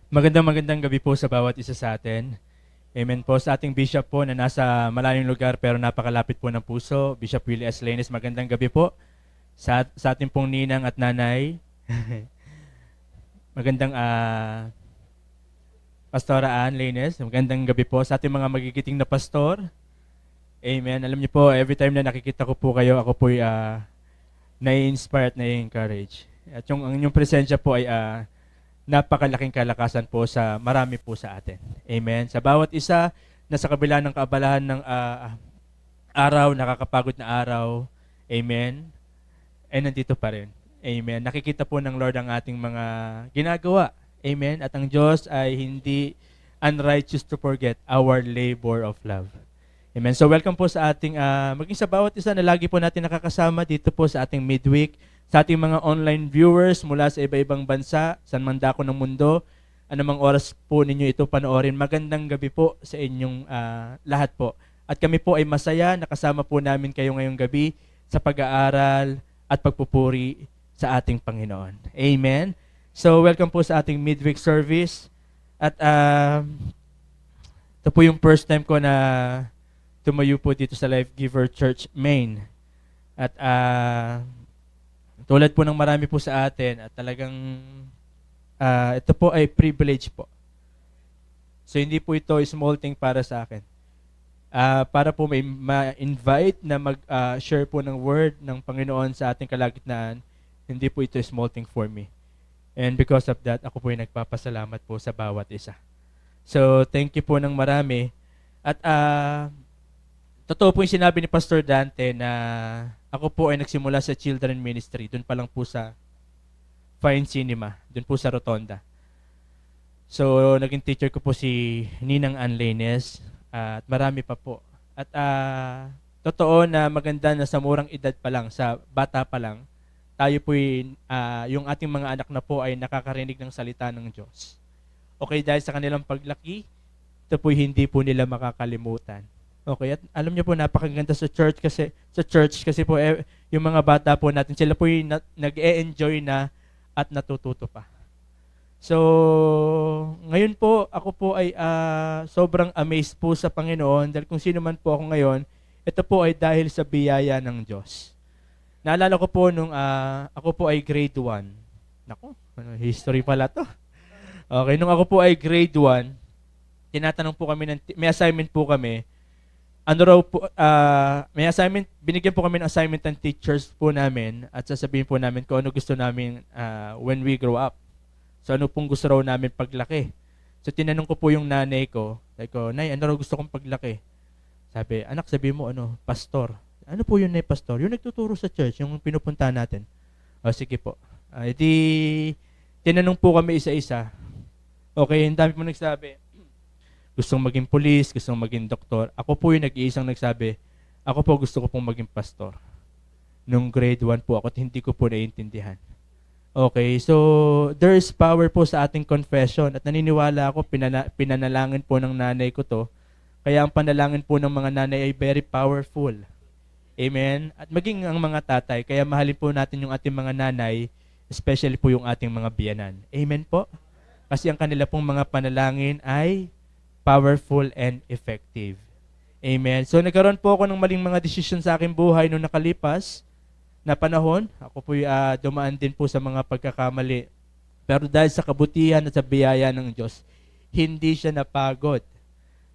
Magandang gabi po sa bawat isa sa atin. Amen po sa ating bishop po na nasa malayong lugar pero napakalapit po ng puso, Bishop Willie S. Lainez. Magandang gabi po sa ating pong ninang at nanay. Magandang Pastora Ann Lainez. Magandang gabi po sa ating mga magigiting na pastor. Amen. Alam niyo po, every time na nakikita ko po kayo, ako po ay nai-inspire at nai-encourage. At ang inyong presensya po ay napakalaking kalakasan po sa marami po sa atin. Amen. Sa bawat isa na sa kabila ng kaabalahan ng araw, nakakapagod na araw, amen, ay nandito pa rin. Amen. Nakikita po ng Lord ang ating mga ginagawa. Amen. At ang Diyos ay hindi unrighteous to forget our labor of love. Amen. So welcome po sa ating, maging sa bawat isa na lagi po natin nakakasama dito po sa ating midweek, sa ating mga online viewers mula sa iba-ibang bansa, saan man dako ng mundo, anumang oras po ninyo ito panoorin. Magandang gabi po sa inyong lahat po. At kami po ay masaya, nakasama po namin kayo ngayong gabi sa pag-aaral at pagpupuri sa ating Panginoon. Amen. So welcome po sa ating midweek service. At ito po yung first time ko na tumayo po dito sa Life Giver Church Main. At tulad po ng marami po sa atin at talagang ito po ay privilege po. So hindi po ito small thing para sa akin. Para po may ma-invite na mag-share po ng word ng Panginoon sa ating kalagitnaan, hindi po ito small thing for me. And because of that, ako po ay nagpapasalamat po sa bawat isa. So thank you po ng marami. At totoo po yung sinabi ni Pastor Dante na ako po ay nagsimula sa children ministry. Doon pa lang po sa Fine Cinema. Doon po sa Rotonda. So, naging teacher ko po si Ninang Ann Lainez. At marami pa po. At totoo na maganda na sa murang edad pa lang, sa bata pa lang, tayo po yung ating mga anak na po ay nakakarinig ng salita ng Diyos. Okay, dahil sa kanilang paglaki, ito po hindi po nila makakalimutan. Okay, at alam niyo po napakaganda sa church kasi po yung mga bata po natin, sila po yung nag-e-enjoy na at natututo pa. So, ngayon po ako po ay sobrang amazed po sa Panginoon dahil kung sino man po ako ngayon, ito po ay dahil sa biyaya ng Diyos. Naalala ko po nung ako po ay grade 1. Nako, history pala to. Okay, nung ako po ay grade 1, tinatanong po kami may assignment po kami. Ano raw po, may assignment, binigyan po kami ng assignment ng teachers po namin at sasabihin po namin kung ano gusto namin when we grow up. So ano pong gusto raw namin paglaki. So tinanong ko po yung nanay ko, sabi ko, Nay, ano raw gusto kong paglaki? Sabi, anak, sabi mo, pastor. Ano po yun, Nay, pastor? Yung nagtuturo sa church, yung pinupunta natin. O, sige po. Tinanong po kami isa-isa. Okay, ang dami po nagsabi, gustong maging police, gustong maging doktor. Ako po yung nag-iisang nagsabi, ako po gusto ko pong maging pastor. Nung grade 1 po ako, hindi ko po naiintindihan. Okay, so there is power po sa ating confession at naniniwala ako, pinanalangin po ng nanay ko to. Kaya ang panalangin po ng mga nanay ay very powerful. Amen? At maging ang mga tatay, kaya mahalin po natin yung ating mga nanay, especially po yung ating mga biyanan. Amen po? Kasi ang kanila pong mga panalangin ay powerful and effective. Amen. So nagkaroon po ako ng maling mga desisyon sa aking buhay noong nakalipas na panahon. Ako po dumaan din po sa mga pagkakamali. Pero dahil sa kabutihan at sa biyaya ng Diyos, hindi siya napagod.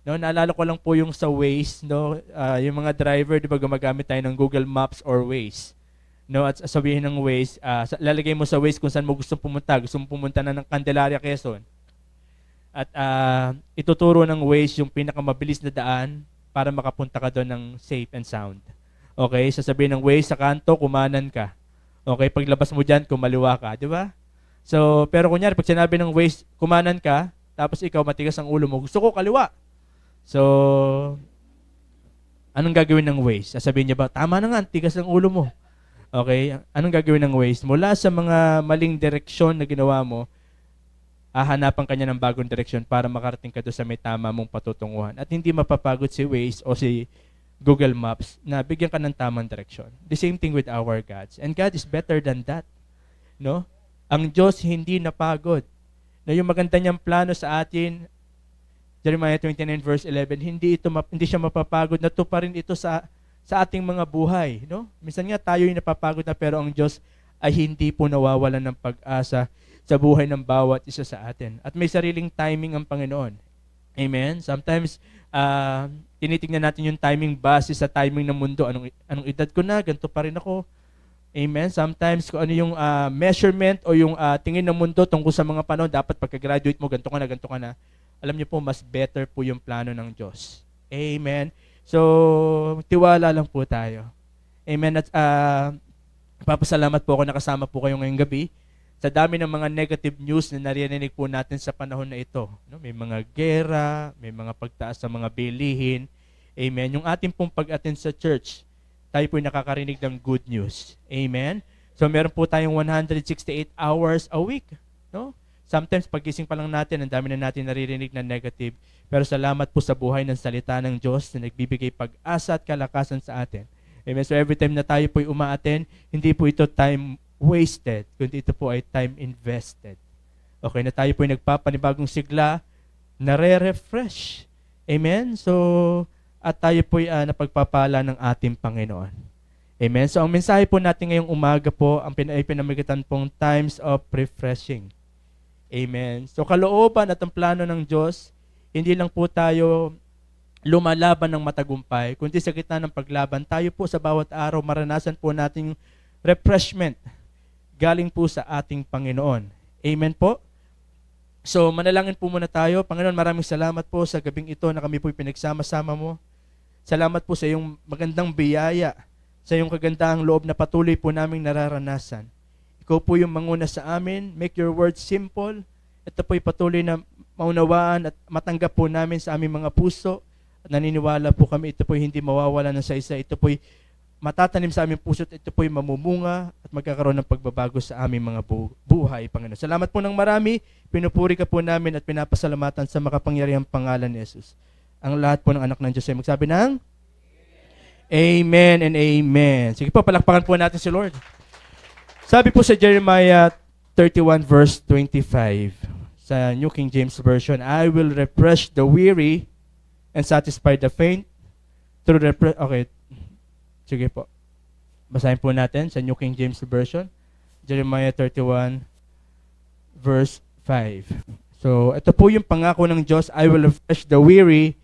No, naalala ko lang po yung sa Waze, no, yung mga driver, di ba gumagamit tayo ng Google Maps or Waze. No, at sabihin ng Waze, lalagay mo sa Waze kung saan mo gusto pumunta. Gusto mo pumunta na ng Candelaria, Quezon. At ituturo ng Waze yung pinakamabilis na daan para makapunta ka doon ng safe and sound. Okay, sasabihin ng Waze sa kanto, kumanan ka. Okay, paglabas mo dyan, kumaliwa ka, di ba? So, pero kunyari, pag sinabi ng Waze, kumanan ka, tapos ikaw matigas ang ulo mo, gusto ko kaliwa. So, anong gagawin ng Waze? Sasabihin niya ba, tama na nga, tigas ang ulo mo. Okay, anong gagawin ng Waze? Mula sa mga maling direksyon na ginawa mo, hahanapan kanya ng bagong direksyon para makarating ka doon sa may tama mong patutunguhan. At hindi mapapagod si Waze o si Google Maps na bigyan ka ng tamang direksyon. The same thing with our gods. And God is better than that. No? Ang Diyos hindi napagod. na yung maganda niyang plano sa atin, Jeremiah 29 verse 11, hindi siya mapapagod na tuparin ito sa ating mga buhay, no? Minsan nga tayo yung napapagod na, pero ang Diyos ay hindi po nawawalan ng pag-asa sa buhay ng bawat isa sa atin. At may sariling timing ang Panginoon. Amen? Sometimes, tinitingnan natin yung timing base sa timing ng mundo. Anong edad ko na, ganito pa rin ako. Amen? Sometimes, kung ano yung measurement o yung tingin ng mundo tungkol sa mga panahon, dapat pagka-graduate mo, ganito ka na. Alam niyo po, mas better po yung plano ng Diyos. Amen? So, tiwala lang po tayo. Amen? At papasalamat po ako nakasama po kayo ngayong gabi. Sa dami ng mga negative news na narinig po natin sa panahon na ito. No? May mga gera, may mga pagtaas sa mga bilihin. Amen? Yung ating pong pag-attend sa church, tayo po'y nakakarinig ng good news. Amen? So meron po tayong 168 hours a week. No? Sometimes pagising pa lang natin, ang dami na natin naririnig na negative. Pero salamat po sa buhay ng salita ng Diyos na nagbibigay pag-asa at kalakasan sa atin. Amen? So every time na tayo po'y uma-attend, hindi po ito time wasted, kundi ito po ay time invested. Okay, na tayo po ay nagpapanibagong sigla, nare-refresh. Amen? So, at tayo po ay napagpapala ng ating Panginoon. Amen? So, ang mensahe po natin ngayong umaga po, ang pinamigatan pong times of refreshing. Amen? So, kalooban at ang plano ng Diyos, hindi lang po tayo lumalaban ng matagumpay, kundi sa gitna ng paglaban, tayo po sa bawat araw, maranasan po nating refreshment galing po sa ating Panginoon. Amen po? So, manalangin po muna tayo. Panginoon, maraming salamat po sa gabing ito na kami po'y pinagsama-sama mo. Salamat po sa iyong magandang biyaya, sa iyong kagandahang loob na patuloy po naming nararanasan. Ikaw po yung manguna sa amin. Make your word simple. Ito po'y patuloy na maunawaan at matanggap po namin sa aming mga puso. At naniniwala po kami, ito po'y hindi mawawala ng sa-isa. Ito po'y matatanim sa aming puso at ito po'y mamumunga at magkakaroon ng pagbabago sa aming mga buhay, Panginoon. Salamat po ng marami. Pinupuri ka po namin at pinapasalamatan sa makapangyarihang pangalan ni Jesus. Ang lahat po ng anak ng Diyos ay magsabi ng Amen and Amen. Sige po, palakpakan po natin si Lord. Sabi po sa Jeremiah 31 verse 25 sa New King James Version, I will refresh the weary and satisfy the faint through okay. Sige po. Basahin po natin sa New King James Version, Jeremiah 31 verse 5. So, ito po yung pangako ng Diyos, I will refresh the weary.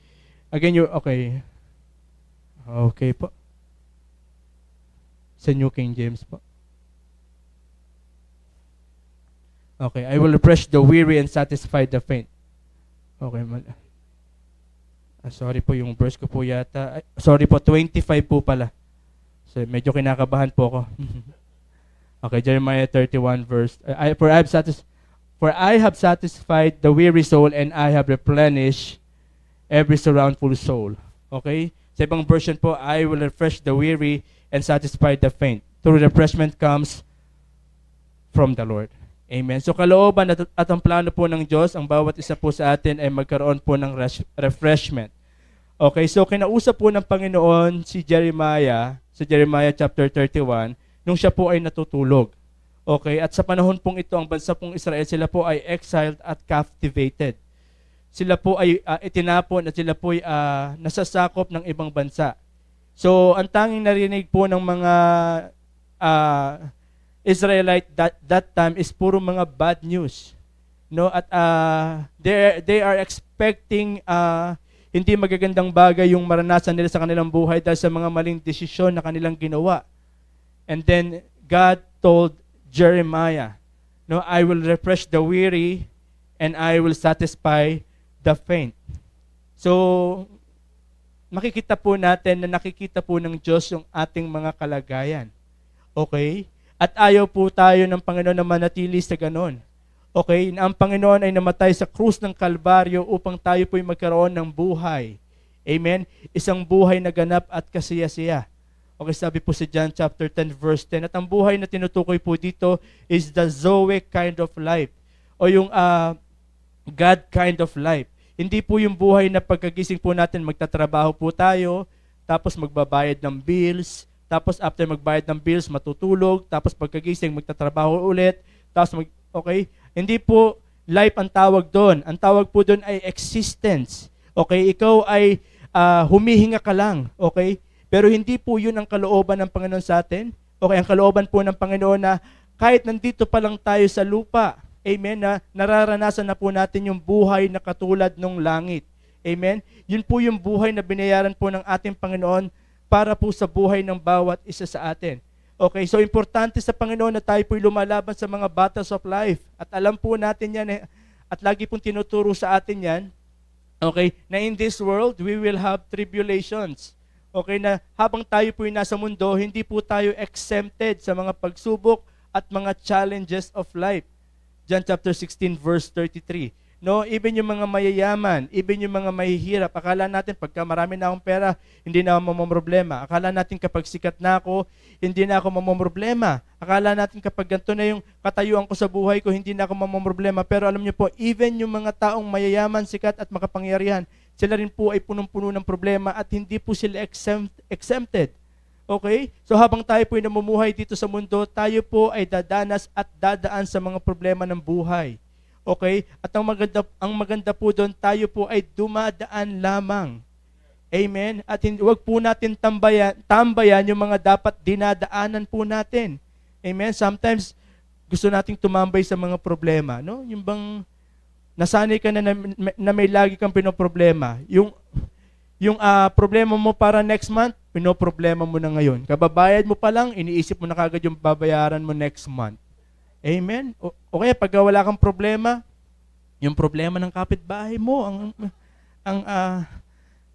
Again, okay. Okay po. Sa New King James po. Okay, I will refresh the weary and satisfy the faint. Okay, sorry po, yung verse ko po yata. Sorry po, 25 po pala. So, medyo kinakabahan po ako. Okay, Jeremiah 31 verse. For I have satisfied the weary soul and I have replenished every surroundful soul. Okay? Sa ibang version po, I will refresh the weary and satisfy the faint. True refreshment comes from the Lord. Amen. So kalooban at ang plano po ng Diyos, ang bawat isa po sa atin ay magkaroon po ng refreshment. Okay, so kinausap po ng Panginoon si Jeremiah, sa Jeremiah chapter 31, nung siya po ay natutulog. Okay, at sa panahon pong ito, ang bansa pong Israel, sila po ay exiled at captivated. Sila po ay itinapon at sila po ay nasasakop ng ibang bansa. So, ang tanging narinig po ng mga Israelite that time is puro mga bad news. No, at they are expecting hindi magagandang bagay yung maranasan nila sa kanilang buhay dahil sa mga maling desisyon na kanilang ginawa. And then God told Jeremiah, no, I will refresh the weary and I will satisfy the faint. So, makikita po natin na nakikita po ng Diyos yung ating mga kalagayan. Okay? At ayaw po tayo ng Panginoon na manatili sa ganon. Okay? Na ang Panginoon ay namatay sa krus ng Kalbaryo upang tayo po'y magkaroon ng buhay. Amen? Isang buhay na ganap at kasiya-siya. Okay, sabi po sa John chapter 10 verse 10, at ang buhay na tinutukoy po dito is the Zoe kind of life. O yung God kind of life. Hindi po yung buhay na pagkagising po natin, magtatrabaho po tayo, tapos magbabayad ng bills, tapos after magbayad ng bills, matutulog, tapos pagkagising, magtatrabaho ulit, tapos okay? Hindi po life ang tawag doon. Ang tawag po doon ay existence. Okay? Ikaw ay humihinga ka lang. Okay? Pero hindi po yun ang kalooban ng Panginoon sa atin. Okay? Ang kalooban po ng Panginoon na kahit nandito pa lang tayo sa lupa, amen, na nararanasan na po natin yung buhay na katulad ng langit. Amen? Yun po yung buhay na binayaran po ng ating Panginoon para po sa buhay ng bawat isa sa atin. Okay, so importante sa Panginoon na tayo po'y lumalaban sa mga battles of life. At alam po natin yan, at lagi pong tinuturo sa atin yan, okay, na in this world, we will have tribulations. Okay, na habang tayo po'y nasa mundo, hindi po tayo exempted sa mga pagsubok at mga challenges of life. John chapter 16 verse 33. No, even yung mga mayayaman, even yung mga mahihirap, akala natin pagka marami na akong pera, hindi na ako mamomroblema. Akala natin kapag sikat na ako, hindi na ako mamomroblema. Akala natin kapag ganito na yung katayuan ko sa buhay ko, hindi na ako mamomroblema. Pero alam niyo po, even yung mga taong mayayaman, sikat at makapangyarihan, sila rin po ay punong-puno ng problema at hindi po sila exempted. Okay? So habang tayo po ay namumuhay dito sa mundo, tayo po ay dadanas at dadaan sa mga problema ng buhay. Okay? At ang maganda po doon, tayo po ay dumadaan lamang. Amen? At huwag po natin tambayan yung mga dapat dinadaanan po natin. Amen? Sometimes, gusto nating tumambay sa mga problema. No? Yung bang nasanay ka na may lagi kang pinoproblema. Yung problema mo para next month, pinoproblema mo na ngayon. Kababayad mo pa lang, iniisip mo na kagad yung babayaran mo next month. Amen? O kaya pag wala kang problema, yung problema ng kapitbahay mo, ang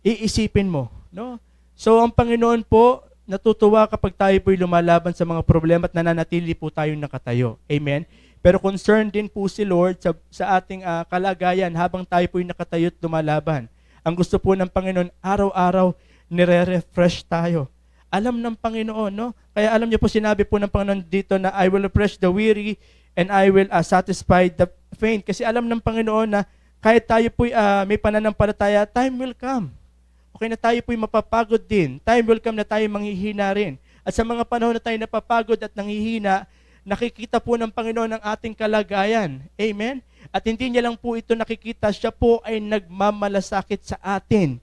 iisipin mo. No? So ang Panginoon po, natutuwa kapag tayo po'y lumalaban sa mga problema at nananatili po tayong nakatayo. Amen? Pero concerned din po si Lord sa ating kalagayan habang tayo po'y nakatayo at lumalaban. Ang gusto po ng Panginoon, araw-araw, nire-refresh tayo. Alam ng Panginoon, no? Kaya alam niyo po, sinabi po ng Panginoon dito na I will refresh the weary and I will satisfy the faint. Kasi alam ng Panginoon na kahit tayo po'y may pananampalataya, time will come. Okay na tayo po'y mapapagod din. Time will come na tayo manghihina rin. At sa mga panahon na tayo napapagod at nanghihina, nakikita po ng Panginoon ang ating kalagayan. Amen? At hindi niya lang po ito nakikita, siya po ay nagmamalasakit sa atin.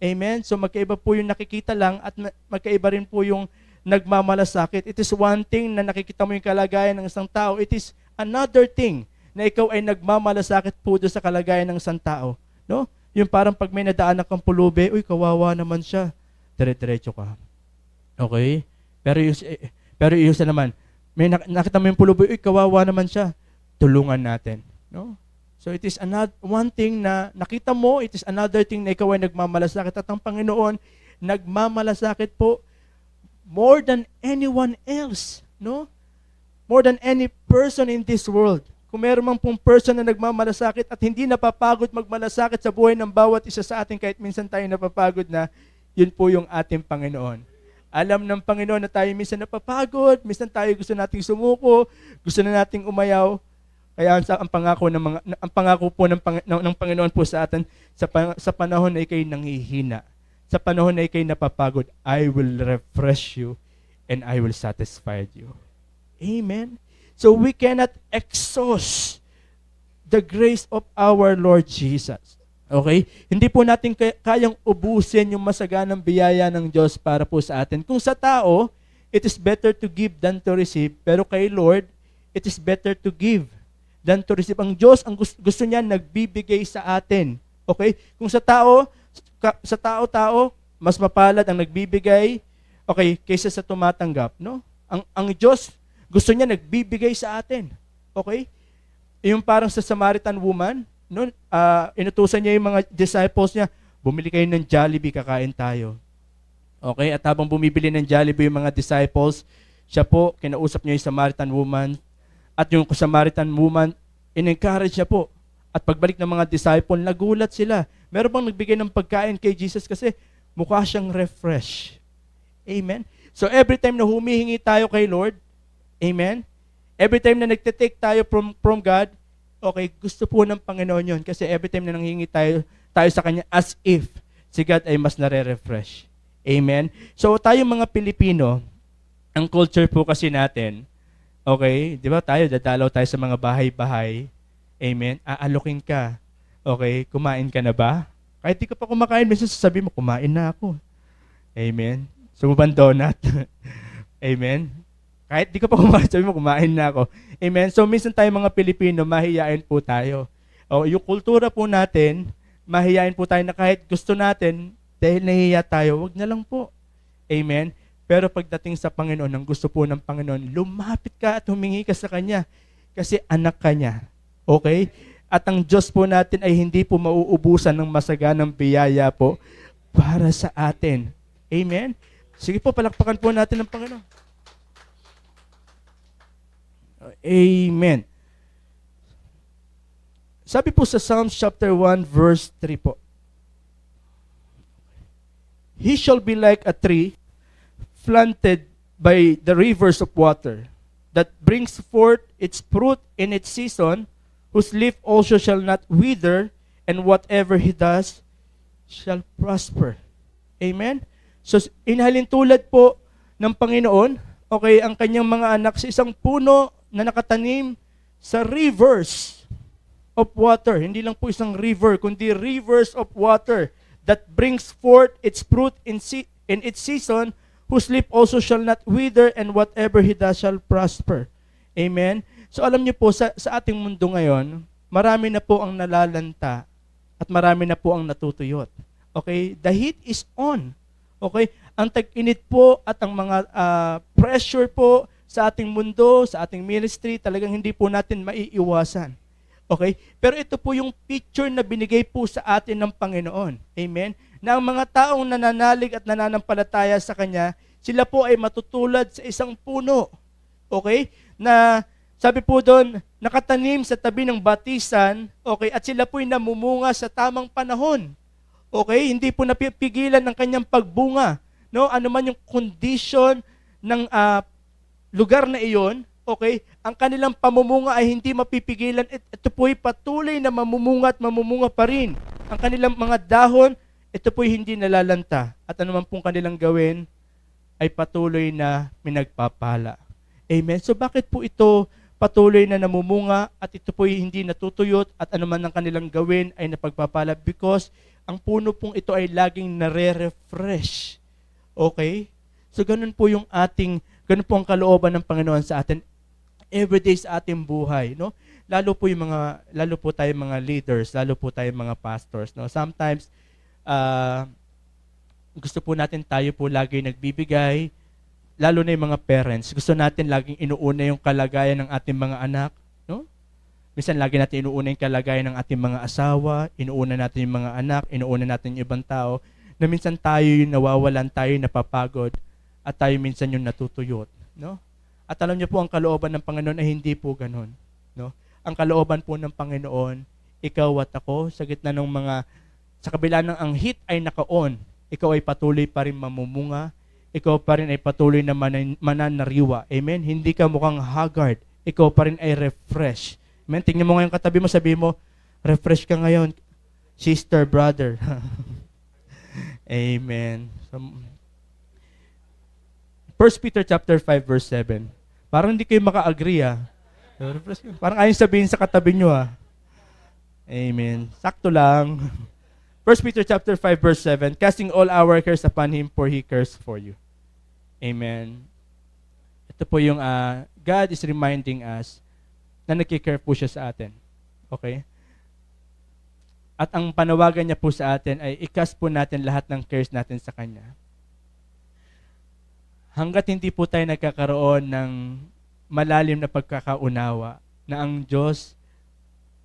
Amen? So magkaiba po yung nakikita lang at magkaiba rin po yung nagmamalasakit. It is one thing na nakikita mo yung kalagayan ng isang tao. It is another thing na ikaw ay nagmamalasakit po doon sa kalagayan ng isang tao. No? Yung parang pag may nadaanan kang pulubi, uy, kawawa naman siya. Dire-diretso ka. Okay? Pero yung isa naman, may nakita mo yung pulubi, uy, kawawa naman siya. Tulungan natin. No? So it is one thing na nakita mo, it is another thing na ikaw ay nagmamalasakit. At ang Panginoon, nagmamalasakit po more than anyone else. No? More than any person in this world. Kung meron mang pong person na nagmamalasakit at hindi napapagod magmalasakit sa buhay ng bawat isa sa atin kahit minsan tayo napapagod na, yun po yung ating Panginoon. Alam ng Panginoon na tayo minsan napapagod, minsan tayo gusto nating sumuko, gusto na nating umayaw. Kaya ang pangako po ng Panginoon po sa atin sa panahon na ikay nanghihina, sa panahon na ikay napapagod, I will refresh you and I will satisfy you. Amen. So we cannot exhaust the grace of our Lord Jesus. Okay? Hindi po natin kayang ubusin yung masaganang biyaya ng Diyos para po sa atin. Kung sa tao, it is better to give than to receive. Pero kay Lord, it is better to give than to receive. Ang Diyos, ang gusto niya, nagbibigay sa atin. Okay? Kung sa tao, mas mapalad ang nagbibigay, okay, kaysa sa tumatanggap. No? Ang Diyos, gusto niya nagbibigay sa atin. Okay? Yung parang sa Samaritan woman, no, inutusan niya yung mga disciples niya, bumili kayo ng Jollibee, kakain tayo. Okay? At habang bumibili ng Jollibee yung mga disciples, siya po, kinausap niya yung Samaritan woman. At yung Samaritan woman, in-encourage siya po. At pagbalik ng mga disciple, nagulat sila. Meron bang nagbigay ng pagkain kay Jesus kasi mukha siyang refresh. Amen? So every time na humihingi tayo kay Lord, amen? Every time na nagtitake tayo from God, okay, gusto po ng Panginoon yun. Kasi every time na nanghingi tayo sa Kanya, as if si God ay mas nare-refresh. Amen? So tayo mga Pilipino, ang culture po kasi natin, okay, di ba tayo, dadalaw tayo sa mga bahay-bahay. Amen? Aalokin ka. Okay? Kumain ka na ba? Kahit di ka pa kumakain, minsan sasabihin mo, kumain na ako. Amen? So, donut. Amen? Kahit di ka pa kumain, sabi mo, kumain na ako. Amen? So, minsan tayo mga Pilipino, mahihain po tayo. O, yung kultura po natin, mahihain po tayo na kahit gusto natin, dahil nahihiya tayo, wag na lang po. Amen? Pero pagdating sa Panginoon, ang gusto po ng Panginoon, lumapit ka at humingi ka sa Kanya. Kasi anak ka niya. Okay? At ang Diyos po natin ay hindi po mauubusan ng masaganang biyaya po para sa atin. Amen? Sige po, palakpakan po natin ng Panginoon. Amen. Sabi po sa Psalms chapter 1 verse 3 po. He shall be like a tree planted by the rivers of water, that brings forth its fruit in its season, whose leaf also shall not wither, and whatever he does shall prosper. Amen? So, inhalin tulad po ng Panginoon, okay, ang kanyang mga anak sa isang puno na nakatanim sa rivers of water. Hindi lang po isang river, kundi rivers of water that brings forth its fruit in its season, whose leaf also shall not wither, and whatever he does shall prosper. Amen? So alam niyo po, sa ating mundo ngayon, marami na po ang nalalanta at marami na po ang natutuyot. Okay? The heat is on. Okay? Ang tag-init po at ang mga pressure po sa ating mundo, sa ating ministry, talagang hindi po natin maiiwasan. Okay? Pero ito po yung picture na binigay po sa atin ng Panginoon. Amen? Na ang mga taong nananalig at nananampalataya sa Kanya, sila po ay matutulad sa isang puno. Okay? Na sabi po doon, nakatanim sa tabi ng batisan, okay? At sila po ay namumunga sa tamang panahon. Okay? Hindi po napipigilan ng kanyang pagbunga. No? Ano man yung condition ng lugar na iyon, okay, ang kanilang pamumunga ay hindi mapipigilan. Ito po ay patuloy na mamumunga at mamumunga pa rin. Ang kanilang mga dahon, ito po ay hindi nalalanta. At anuman pong kanilang gawin, ay patuloy na minagpapala. Amen? So bakit po ito patuloy na namumunga at ito po ay hindi natutuyot at anuman ang kanilang gawin ay napagpapala? Because ang puno pong ito ay laging nare-refresh. Okay? So ganun po ang kalooban ng Panginoon sa atin everyday sa ating buhay, no? Lalo po tayo mga leaders, lalo po tayo mga pastors, no? Sometimes gusto po natin tayo po lagi nagbibigay, lalo na yung mga parents. Gusto natin laging inuuna yung kalagayan ng ating mga anak, no? Minsan lagi natin inuuna yung kalagayan ng ating mga asawa, inuuna natin yung mga anak, inuuna natin yung ibang tao, na minsan tayo yung nawawalan, tayo yung napapagod, at tayo minsan yung natutuyot, no? At alam niyo po, ang kalooban ng Panginoon ay hindi po ganun, no? Ang kalooban po ng Panginoon, ikaw at ako, sa gitna ng sa kabila ng ang heat ay naka-on, ikaw ay patuloy pa rin mamumunga, ikaw pa rin ay patuloy na mananariwa. Amen? Hindi ka mukhang haggard, ikaw pa rin ay refresh. Amen? Tingnan mo ngayon katabi mo, sabi mo, refresh ka ngayon, sister, brother. Amen. So, 1 Peter chapter 5 verse 7. Parang hindi kayo maka-agree Parang ayaw sabihin sa katabi nyo Amen. Sakto lang. 1 Peter chapter 5 verse 7. Casting all our cares upon Him, for He cares for you. Amen. Ito po yung God is reminding us na nagkikare po siya sa atin. Okay? At ang panawagan niya po sa atin ay i-cast po natin lahat ng cares natin sa Kanya. Hanggat hindi po tayo nagkakaroon ng malalim na pagkakaunawa na ang Diyos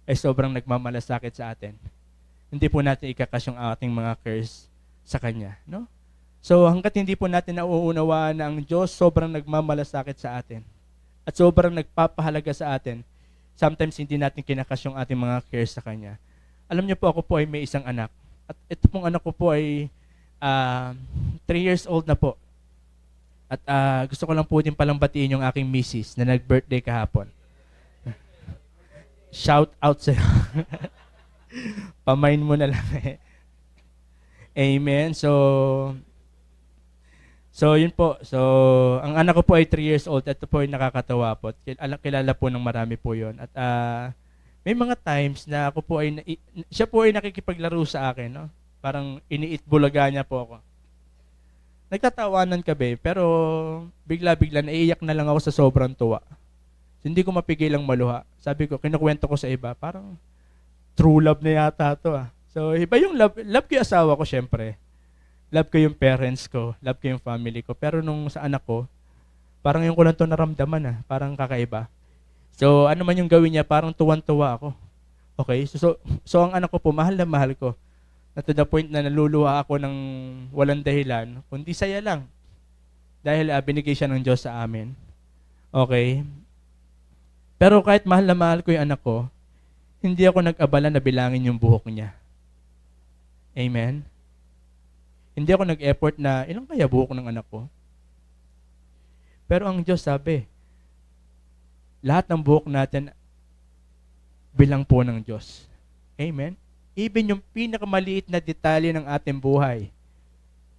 ay sobrang nagmamalasakit sa atin, hindi po natin ikakas yung ating mga cares sa Kanya. No? So hanggat hindi po natin nauunawaan na ang Diyos sobrang nagmamalasakit sa atin at sobrang nagpapahalaga sa atin, sometimes hindi natin kinakas yung ating mga cares sa Kanya. Alam niyo po, ako po ay may isang anak. At ito pong anak ko po ay 3 years old na po. At gusto ko lang po din palang batiin yung aking misis na nag-birthday kahapon. Shout out sa'yo. Pamain mo na lang Amen. So yun po. So, ang anak ko po ay 3 years old. Ito po ay nakakatawa po. Kilala po ng marami po yun. At may mga times na ako po ay, siya po ay nakikipaglaro sa akin, no? Parang iniitbulaga niya po ako. Nagtatawanan kami, pero bigla-bigla naiiyak na lang ako sa sobrang tuwa. Hindi ko mapigilang maluha. Sabi ko, kinukwento ko sa iba, parang true love na yata to ah. So, iba yung love. Love ko yung asawa ko, syempre. Love ko yung parents ko. Love ko yung family ko. Pero nung sa anak ko, parang yung ko lang to naramdaman ah. Parang kakaiba. So, ano man yung gawin niya, parang tuwan-tuwa ako. Okay? So ang anak ko po, mahal na mahal ko. Na to the point na naluluha ako ng walang dahilan, kundi saya lang. Dahil binigay siya ng Diyos sa amin. Okay? Pero kahit mahal na mahal ko yung anak ko, hindi ako nag-abala na bilangin yung buhok niya. Amen? Hindi ako nag-effort na, ilang kaya buhok ng anak ko? Pero ang Diyos sabi, lahat ng buhok natin, bilang po ng Diyos. Amen? Even yung pinakamaliit na detalye ng ating buhay,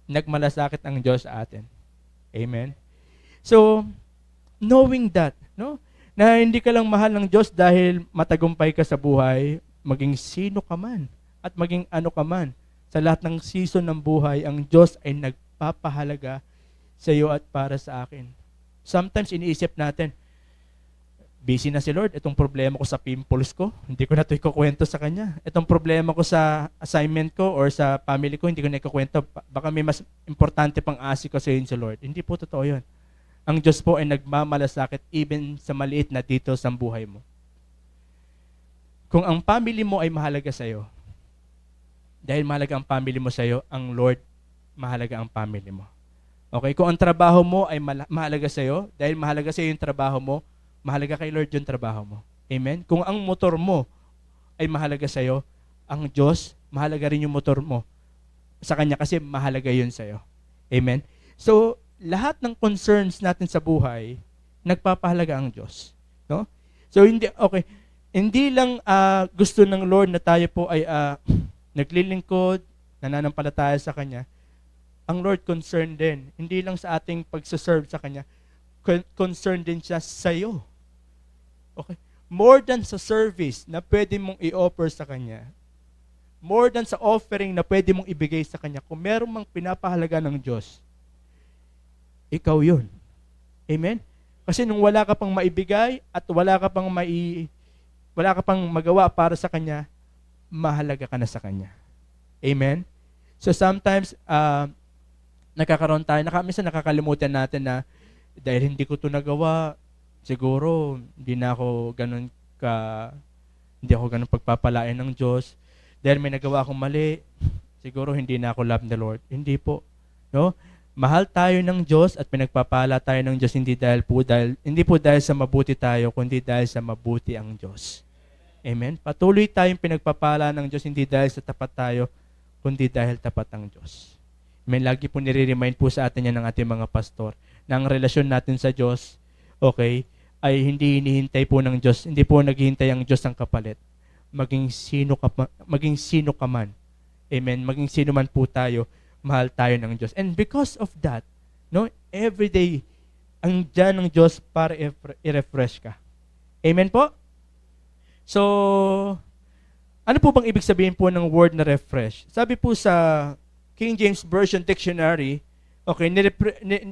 nagmalasakit ang Diyos sa atin. Amen? So, knowing that, no? Na hindi ka lang mahal ng Diyos dahil matagumpay ka sa buhay, maging sino ka man, at maging ano ka man, sa lahat ng season ng buhay, ang Diyos ay nagpapahalaga sa iyo at para sa akin. Sometimes iniisip natin, busy na si Lord, itong problema ko sa pimples ko, hindi ko na ito ikukwento sa Kanya. Itong problema ko sa assignment ko or sa family ko, hindi ko na ikukwento. Baka may mas importante pang asi ko sa yun si Lord. Hindi po totoo yun. Ang Diyos po ay nagmamalasakit even sa maliit na details ng buhay mo. Kung ang family mo ay mahalaga sa iyo, dahil mahalaga ang family mo sa iyo, ang Lord mahalaga ang family mo. Okay? Kung ang trabaho mo ay mahalaga sa iyo, dahil mahalaga sa iyo yung trabaho mo, mahalaga kay Lord yung trabaho mo. Amen? Kung ang motor mo ay mahalaga sa iyo, ang Diyos, mahalaga rin yung motor mo sa Kanya kasi mahalaga yun sa iyo. Amen? So, lahat ng concerns natin sa buhay, nagpapahalaga ang Diyos. No? So, hindi lang gusto ng Lord na tayo po ay naglilingkod, nananampalataya sa Kanya. Ang Lord concerned din. Hindi lang sa ating pagsaserve sa Kanya, concerned din siya sa iyo. Okay? More than sa service na pwede mong i-offer sa Kanya, more than sa offering na pwede mong ibigay sa Kanya, kung meron mang pinapahalaga ng Diyos, ikaw yun. Amen? Kasi nung wala ka pang maibigay at wala ka pang magawa para sa Kanya, mahalaga ka na sa Kanya. Amen? So sometimes, nakakaroon tayo, minsan nakakalimutan natin na dahil hindi ko ito nagawa, siguro hindi ako ganun pagpapalain ng Diyos. Dahil may nagawa akong mali, siguro hindi na ako love the Lord. Hindi po. No? Mahal tayo ng Diyos at pinagpapala tayo ng Diyos hindi po dahil sa mabuti tayo, kundi dahil sa mabuti ang Diyos. Amen? Patuloy tayong pinagpapala ng Diyos hindi dahil sa tapat tayo, kundi dahil tapat ang Diyos. Amen? Lagi po nire-remind po sa atin yan ng ating mga pastor na ang relasyon natin sa Diyos, okay, ay hindi hinihintay po ng Diyos. Hindi po naghihintay ang Diyos ng kapalit. Maging sino ka man. Amen? Maging sino man po tayo, mahal tayo ng Diyos. And because of that, no, every day, ang dyan ng Diyos para i-refresh ka. Amen po? So, ano po bang ibig sabihin po ng word na refresh? Sabi po sa King James Version Dictionary, okay,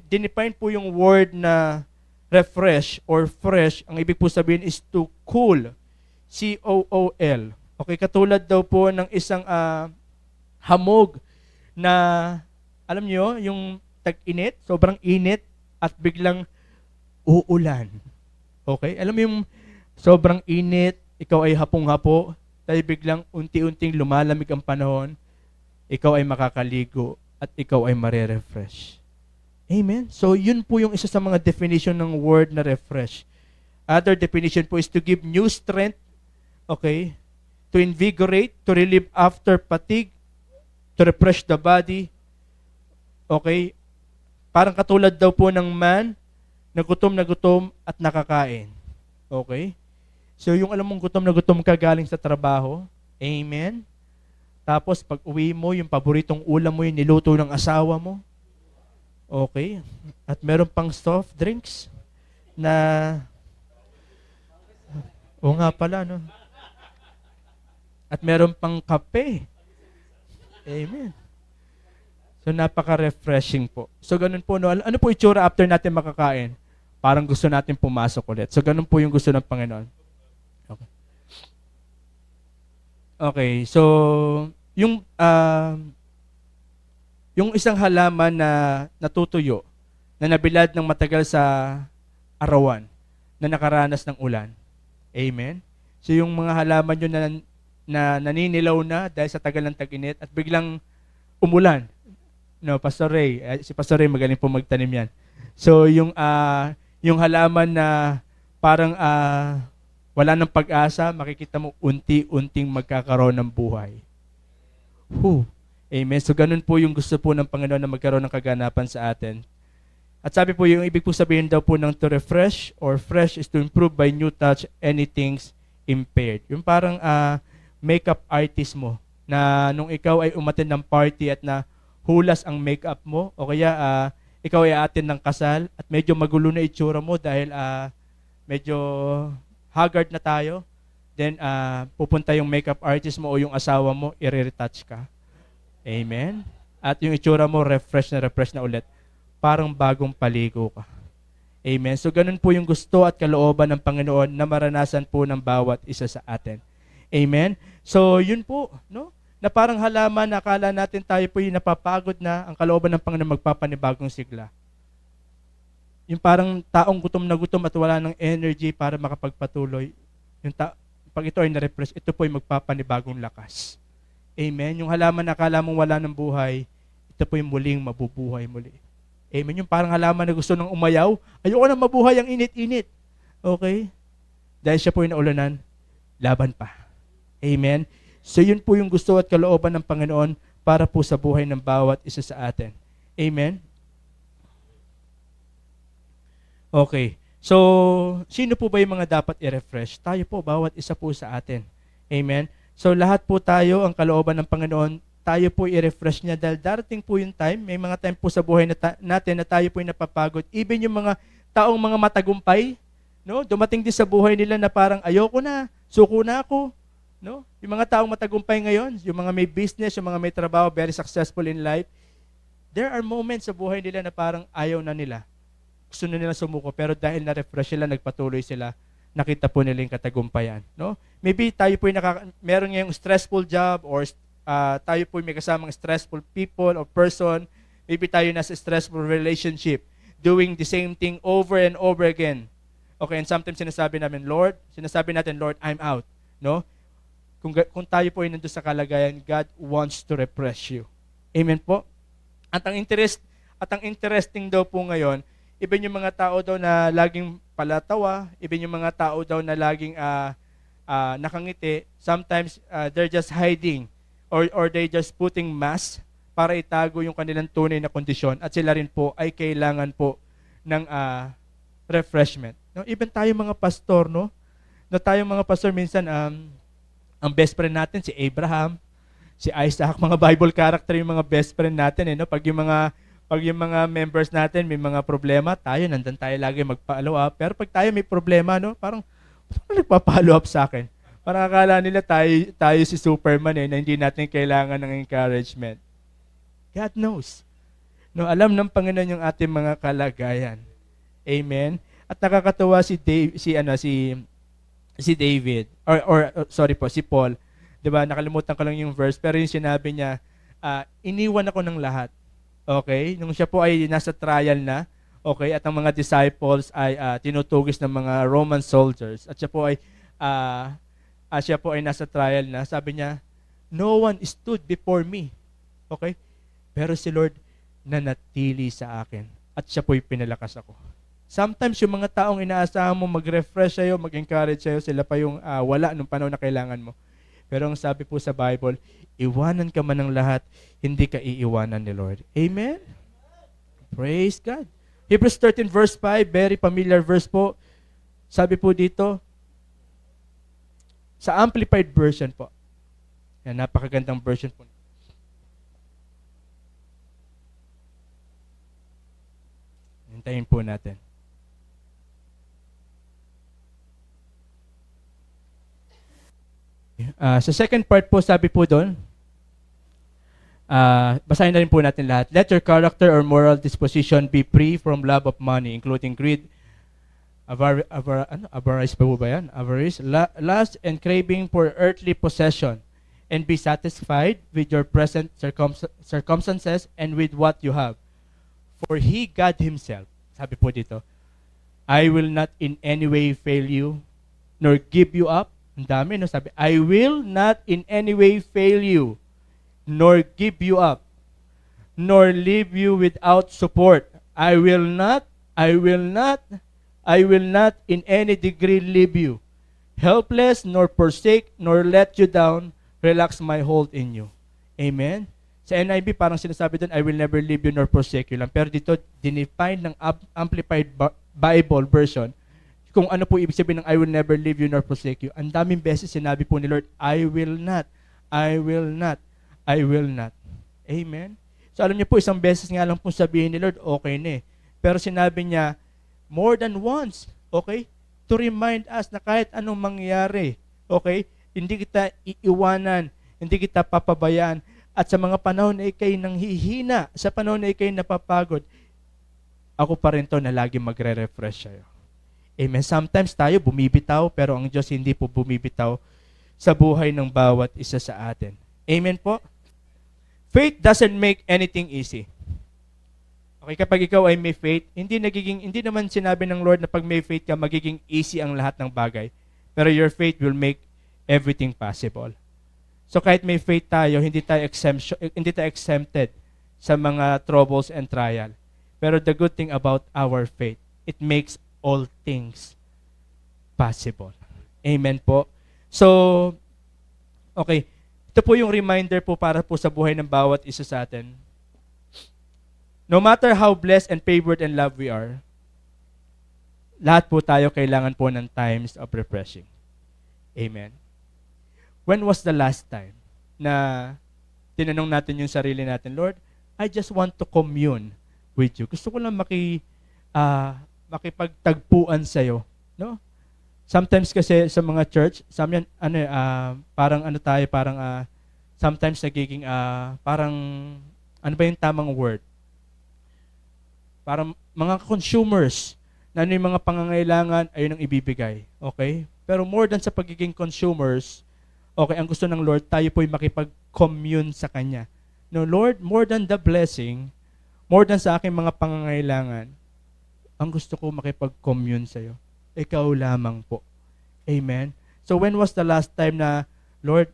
dinefine po yung word na refresh or fresh. Ang ibig po sabihin is to cool. C-O-O-L. Okay, katulad daw po ng isang hamog na, alam nyo, yung tag-init, sobrang init at biglang uulan. Okay, alam mo yung sobrang init, ikaw ay hapong-hapo, dahil biglang unti-unting lumalamig ang panahon, ikaw ay makakaligo at ikaw ay marerefresh. Amen? So, yun po yung isa sa mga definition ng word na refresh. Other definition po is to give new strength, okay, to invigorate, to relieve after fatigue, to refresh the body, okay, parang katulad daw po ng man na gutom at nakakain. Okay? So, yung alam mong gutom na gutom ka galing sa trabaho, amen? Tapos, pag uwi mo, yung paboritong ulam mo, yung niluto ng asawa mo, okay? At meron pang soft drinks na, o nga pala, no? At meron pang kape. Amen. So napaka-refreshing po. So ganun po, no? Ano po itsura after natin makakain? Parang gusto natin pumasok ulit. So ganun po yung gusto ng Panginoon. Okay. Okay, so yung yung isang halaman na natutuyo, na nabilad ng matagal sa arawan, na nakaranas ng ulan. Amen? So yung mga halaman yun na naninilaw na dahil sa tagal ng tag-init at biglang umulan. No, Pastor Ray, si Pastor Ray magaling po magtanim yan. So yung halaman na parang wala ng pag-asa, makikita mo unti-unting magkakaroon ng buhay. Amen. So ganun po yung gusto po ng Panginoon na magkaroon ng kaganapan sa atin. At sabi po, yung ibig po sabihin daw po ng to refresh or fresh is to improve by new touch anything's impaired. Yung parang makeup artist mo na nung ikaw ay umattend ng party at na hulas ang makeup mo o kaya ikaw ay attend ng kasal at medyo magulo na itsura mo dahil medyo haggard na tayo, then pupunta yung makeup artist mo o yung asawa mo, i-retouch ka. Amen? At yung itsura mo, refresh na ulit. Parang bagong paligo ka. Amen? So ganun po yung gusto at kalooban ng Panginoon na maranasan po ng bawat isa sa atin. Amen? So yun po, no? Na parang halaman, nakala natin tayo po yung napapagod na, ang kalooban ng Panginoon magpapanibagong sigla. Yung parang taong gutom at wala ng energy para makapagpatuloy. Pag ito ay na-refresh, ito po ay magpapanibagong lakas. Amen? Yung halaman na akala mong wala ng buhay, ito po yung muling mabubuhay muli. Amen? Yung parang halaman na gusto nang umayaw, ayoko na mabuhay ang init-init. Okay? Dahil siya po yung naulanan, laban pa. Amen? So yun po yung gusto at kalooban ng Panginoon para po sa buhay ng bawat isa sa atin. Amen? Okay. So, sino po ba yung mga dapat i-refresh? Tayo po, bawat isa po sa atin. Amen? So lahat po tayo, ang kalooban ng Panginoon, tayo po i-refresh niya dahil darating po yung time, may mga time po sa buhay natin na tayo po yung napapagod. Even yung mga taong mga matagumpay, no? Dumating din sa buhay nila na parang ayoko na, suko na ako. No? Yung mga taong matagumpay ngayon, yung mga may business, yung mga may trabaho, very successful in life, there are moments sa buhay nila na parang ayaw na nila. Gusto na nila sumuko, pero dahil na-refresh sila, nagpatuloy sila, nakita po nila yung katagumpayan. No? Maybe tayo po yung meron ngayong stressful job or tayo po may kasamang stressful people or person. Maybe tayo nasa stressful relationship, doing the same thing over and over again. Okay, and sometimes sinasabi natin, Lord, I'm out. No? Kung tayo po ay nandun sa kalagayan, God wants to refresh you. Amen po? At ang interesting daw po ngayon, even yung mga tao daw na laging palatawa, even yung mga tao daw na laging nakangiti, sometimes they're just hiding or they just putting mask para itago yung kanilang tunay na kondisyon at sila rin po ay kailangan po ng refreshment. No, even tayo mga pastor, no? Na tayong mga pastor minsan ang best friend natin si Abraham, si Isaac, mga Bible character yung mga best friend natin, no? Pag yung mga members natin may mga problema, nandun tayo lagi mag-follow up. Pero pag tayo may problema, no, parang nagpa-follow up sa akin. Parang akala nila tayo si Superman na hindi natin kailangan ng encouragement. God knows. No, alam ng Panginoon yung ating mga kalagayan. Amen. At nakakatuwa si David si Paul. 'Di ba? Nakalimutan ko lang yung verse pero yung sinabi niya, iniwan ako ng lahat. Okay? Nung siya po ay nasa trial na, okay, at ang mga disciples ay tinutugis ng mga Roman soldiers at siya po ay nasa trial na, sabi niya, no one stood before me. Okay? Pero si Lord nanatili sa akin at siya po'y pinalakas ako. Sometimes yung mga taong inaasahan mo mag-refresh sa'yo, mag-encourage sa'yo, sila pa yung wala nung panahon na kailangan mo. Pero ang sabi po sa Bible, iwanan ka man ng lahat, hindi ka iiwanan ni Lord. Amen? Praise God. Hebrews 13 verse 5, very familiar verse po. Sabi po dito, sa Amplified Version po. Yan, napakagandang version po. Hintayin po natin. Sa second part po, sabi po doon, basahin na rin po natin lahat. Let your character or moral disposition be free from love of money, including greed, avarice pa po ba yan? Avarice, lust, and craving for earthly possession, and be satisfied with your present circumstances and with what you have. For He, God Himself, sabi po dito, I will not in any way fail you, nor give you up. Ang dami, no? Sabi, I will not in any way fail you, nor give you up, nor leave you without support. I will not in any degree leave you, helpless, nor forsake, nor let you down, relax my hold in you. Amen? Sa NIV, parang sinasabi doon, I will never leave you nor forsake you lang. Pero dito, dinefine ng Amplified Bible version, kung ano po ibig sabihin ng I will never leave you nor forsake you. Ang daming beses sinabi po ni Lord, I will not, I will not, I will not. Amen? So alam niyo po, isang beses nga lang po sabihin ni Lord, okay na eh. Pero sinabi niya, more than once, okay? To remind us na kahit anong mangyari, okay? Hindi kita iiwanan, hindi kita papabayaan. At sa mga panahon na ikay nanghihina, sa panahon na ikay napapagod, ako pa rin to na lagi magre-refresh sa'yo. Amen. Sometimes tayo bumibitaw, pero ang Diyos hindi po bumibitaw sa buhay ng bawat isa sa atin. Amen po? Faith doesn't make anything easy. Okay, kapag ikaw ay may faith, hindi naman sinabi ng Lord na pag may faith ka, magiging easy ang lahat ng bagay. Pero your faith will make everything possible. So kahit may faith tayo, hindi tayo exempted sa mga troubles and trial. Pero the good thing about our faith, it makes all things possible. Amen po. So, okay. Ito po yung reminder po para po sa buhay ng bawat isa sa atin. No matter how blessed and favored and loved we are, lahat po tayo kailangan po ng times of refreshing. Amen. When was the last time na tinanong natin yung sarili natin, Lord, I just want to commune with you. Gusto ko lang makipagtagpuan sa'yo. No? Sometimes kasi sa mga church, sometimes nagiging, parang, ano ba yung tamang word? Parang mga consumers, na ano yung mga pangangailangan, ayun ang ibibigay. Okay? Pero more than sa pagiging consumers, okay, ang gusto ng Lord, tayo po'y makipag-commune sa Kanya. No, Lord, more than the blessing, more than sa aking mga pangangailangan, ang gusto ko makipag-commune sa'yo. Ikaw lamang po. Amen? So when was the last time na, Lord,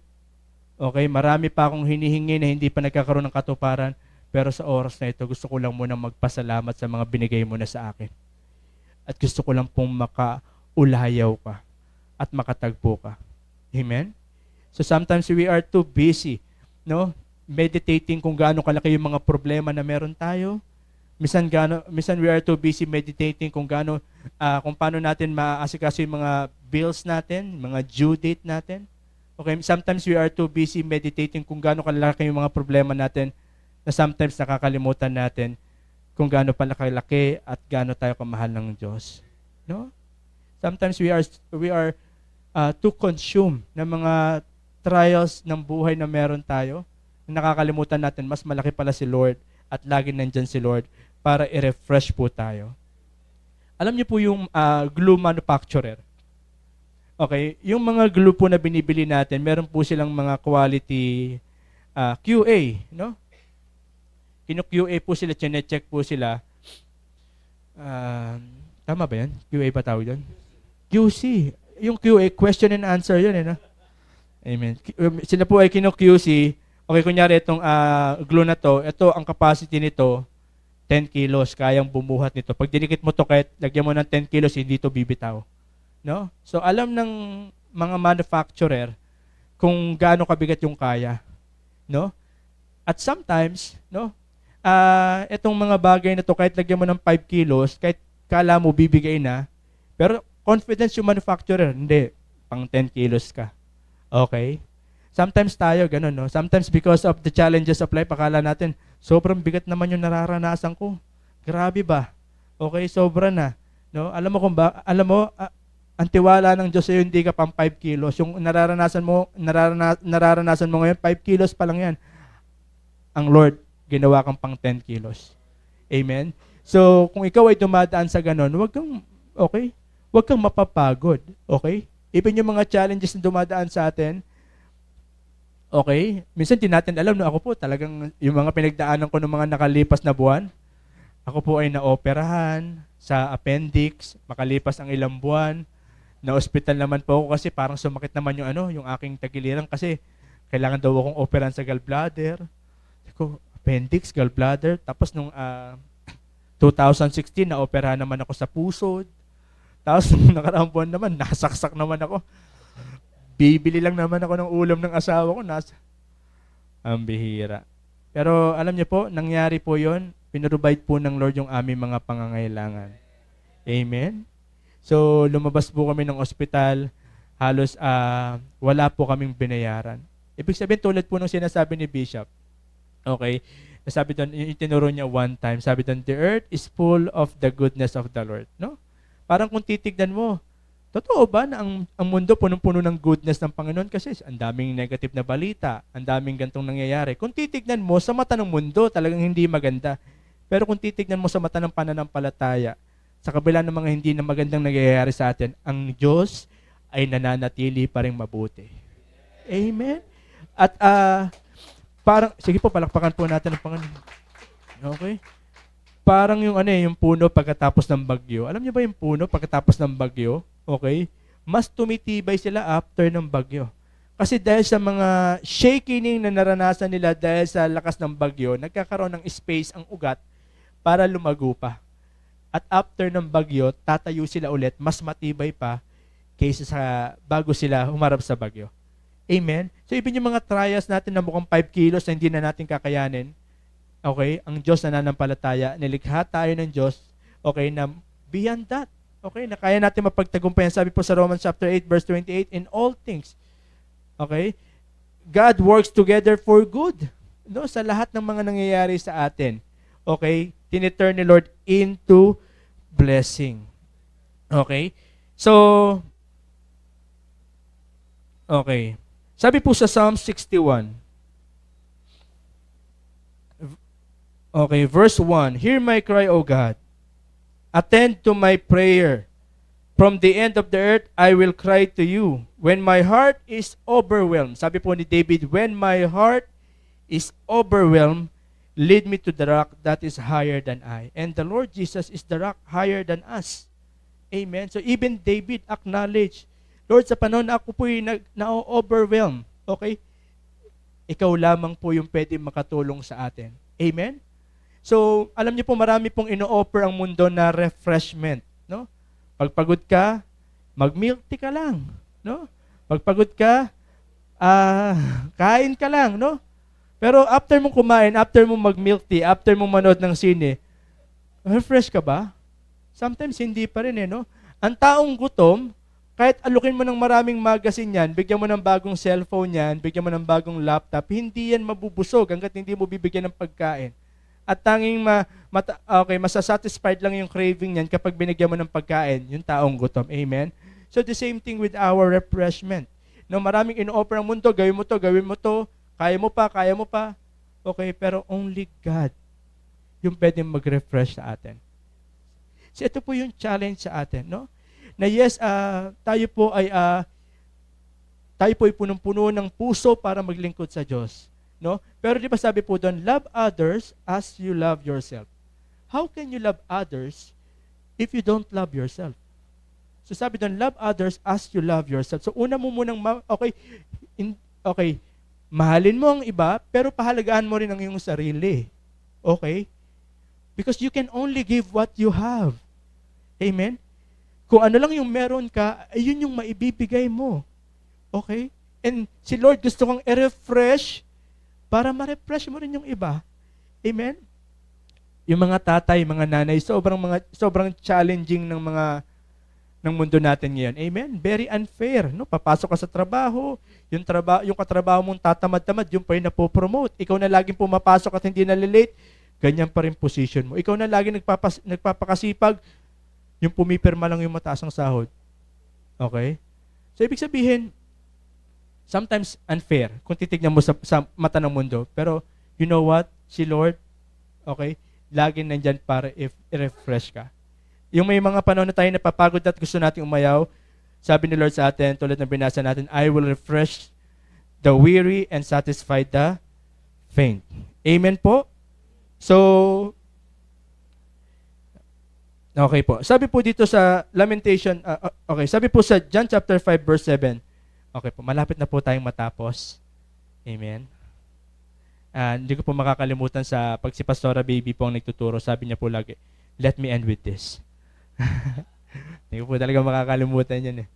okay, marami pa akong hinihingi na hindi pa nagkakaroon ng katuparan, pero sa oras na ito, gusto ko lang muna magpasalamat sa mga binigay mo na sa akin. At gusto ko lang pong makaulayaw ka at makatagpo ka. Amen? So sometimes we are too busy, no? Meditating kung gaano kalaki yung mga problema na meron tayo. Minsan we are too busy meditating kung paano natin maaasikaso yung mga bills natin, mga due date natin. Okay, sometimes we are too busy meditating kung gaano kalaki yung mga problema natin na sometimes nakakalimutan natin kung gaano pala kalaki at gaano tayo kamahal ng Diyos. No? Sometimes we are too consumed ng mga trials ng buhay na meron tayo. Nakakalimutan natin mas malaki pala si Lord at lagi nandyan si Lord para i-refresh po tayo. Alam niyo po yung glue manufacturer. Okay, yung mga glue po na binibili natin, meron po silang mga quality QA, no? Kino-QA po sila, chine-check po sila. Tama ba yan? QA ba tawag yun? QC. Yung QA, question and answer yun, no? Amen. Sila po ay kino-QC. Okay, kunyari itong glue na to, ito ang capacity nito, 10 kilos, kayang bumuhat nito. Pag dinikit mo to, kahit lagyan mo ng 10 kilos, hindi to bibitaw. No? So, alam ng mga manufacturer kung gaano kabigat yung kaya. No? At sometimes, no, itong mga bagay na to, kahit lagyan mo ng 5 kilos, kahit kala mo bibigay na, pero confidence yung manufacturer, hindi, pang 10 kilos ka. Okay? Sometimes tayo, ganun, no? Sometimes because of the challenges of life, akala natin, sobrang bigat naman yung nararanasan ko. Grabe ba? Okay, sobra na. No? Alam mo, ang tiwala ng Diyos sa'yo, hindi ka pang 5 kilos. Yung nararanasan mo ngayon, 5 kilos pa lang yan. Ang Lord, ginawa kang pang 10 kilos. Amen? So, kung ikaw ay dumadaan sa ganon, huwag kang mapapagod. Okay? Even yung mga challenges na dumadaan sa atin, okay? Minsan di natin alam, no? Ako po talagang yung mga pinagdaanan ko ng mga nakalipas na buwan, ako po ay naoperahan sa appendix, makalipas ang ilang buwan, na hospital naman po ako kasi parang sumakit naman yung aking tagiliran kasi kailangan daw akong operahan sa gallbladder. Ko, appendix, gallbladder. Tapos nung 2016, na-operahan naman ako sa pusod. Tapos nung nakaraang buwan naman, nasaksak naman ako. Bibili lang naman ako ng ulam ng asawa ko. Ang bihira. Pero alam niyo po, nangyari po yon. Pinrovide po ng Lord yung aming mga pangangailangan. Amen? So, lumabas po kami ng ospital. Halos wala po kaming binayaran. Ibig sabihin, tulad po nung sinasabi ni Bishop. Okay? Sabi doon, itinuro niya one time. Sabi doon, the earth is full of the goodness of the Lord. No? Parang kung titignan mo, totoo ba na ang mundo punong-puno ng goodness ng Panginoon? Kasi ang daming negative na balita, ang daming gantong nangyayari. Kung titignan mo, sa mata ng mundo, talagang hindi maganda. Pero kung titignan mo sa mata ng pananampalataya, sa kabila ng mga hindi na magandang nangyayari sa atin, ang Diyos ay nananatili pa rin mabuti. Amen? At parang, sige po, palakpakan po natin ang Panginoon. Okay? Parang yung puno pagkatapos ng bagyo. Alam niyo ba yung puno pagkatapos ng bagyo? Okay? Mas tumitibay sila after ng bagyo. Kasi dahil sa mga shaking na naranasan nila dahil sa lakas ng bagyo, nagkakaroon ng space ang ugat para lumago pa. At after ng bagyo, tatayo sila ulit, mas matibay pa kaysa sa bago sila humarap sa bagyo. Amen? So even yung mga trials natin na mukhang 5 kilos na hindi na natin kakayanin, okay, ang Diyos na nananampalataya, nilikha tayo ng Diyos, okay, na beyond that, okay, na kaya natin mapagtagumpayan. Sabi po sa Romans chapter 8, verse 28, in all things, okay, God works together for good. No, sa lahat ng mga nangyayari sa atin, okay, tiniturn ni Lord into blessing. Okay? So, okay. Sabi po sa Psalm 61, okay, verse 1, hear my cry, O God. Attend to my prayer. From the end of the earth, I will cry to you. When my heart is overwhelmed. Sabi po ni David, when my heart is overwhelmed, lead me to the rock that is higher than I. And the Lord Jesus is the rock higher than us. Amen. So even David acknowledged, Lord, sa panahon na ako po'y na-overwhelm, okay? Ikaw lamang po yung pwede makatulong sa atin. Amen? So, alam niyo po, marami pong ino-offer ang mundo na refreshment. No? Pagpagod ka, mag-milk tea ka lang. No? Pagpagod ka, kain ka lang. No? Pero after mong kumain, after mong mag-milk tea, after mong manood ng sine, refresh ka ba? Sometimes hindi pa rin no? Ang taong gutom, kahit alukin mo ng maraming magazine yan, bigyan mo ng bagong cellphone yan, bigyan mo ng bagong laptop, hindi yan mabubusog hanggat hindi mo bibigyan ng pagkain. At tanging masasatisfied lang yung craving yan kapag binigyan mo ng pagkain, yung taong gutom. Amen? So the same thing with our refreshment. No, maraming ino-offer ang mundo, gawin mo to, kaya mo pa. Okay, pero only God yung pwedeng mag-refresh sa atin. So ito po yung challenge sa atin, no? Na yes, tayo po ay punong-puno ng puso para maglingkod sa Diyos, no? Pero di ba sabi po doon, love others as you love yourself. How can you love others if you don't love yourself? So sabi doon, love others as you love yourself. So una mo munang mahalin mo ang iba, pero pahalagaan mo rin ang iyong sarili. Okay? Because you can only give what you have. Amen? Kung ano lang yung meron ka, ayun yung maibibigay mo. Okay? And si Lord gusto kong i-refresh para ma-refresh mo rin yung iba. Amen? Yung mga tatay, mga nanay, sobrang challenging ng mundo natin ngayon. Amen? Very unfair. No? Papasok ka sa trabaho, yung katrabaho mong tatamad-tamad, yung pa rin napopromote. Ikaw na laging pumapasok at hindi nalilate, ganyan pa rin position mo. Ikaw na laging nagpapakasipag, yung pumipirma lang yung mataas ang sahod. Okay? So, ibig sabihin, sometimes unfair kung titignan mo sa mata ng mundo. Pero, you know what? Si Lord, okay, lagi nandyan para i-refresh ka. Yung may mga panahon na tayo napapagod at gusto nating umayaw, sabi ni Lord sa atin, tulad ng binasa natin, I will refresh the weary and satisfy the faint. Amen po? So, okay po. Sabi po dito sa Lamentation, okay, sabi po sa John chapter 5 verse 7, okay po, malapit na po tayong matapos. Amen. Hindi ko po makakalimutan sa pag si Pastora Baby po ang nagtuturo, sabi niya po lagi, let me end with this. Hindi ko po talaga makakalimutan yan eh.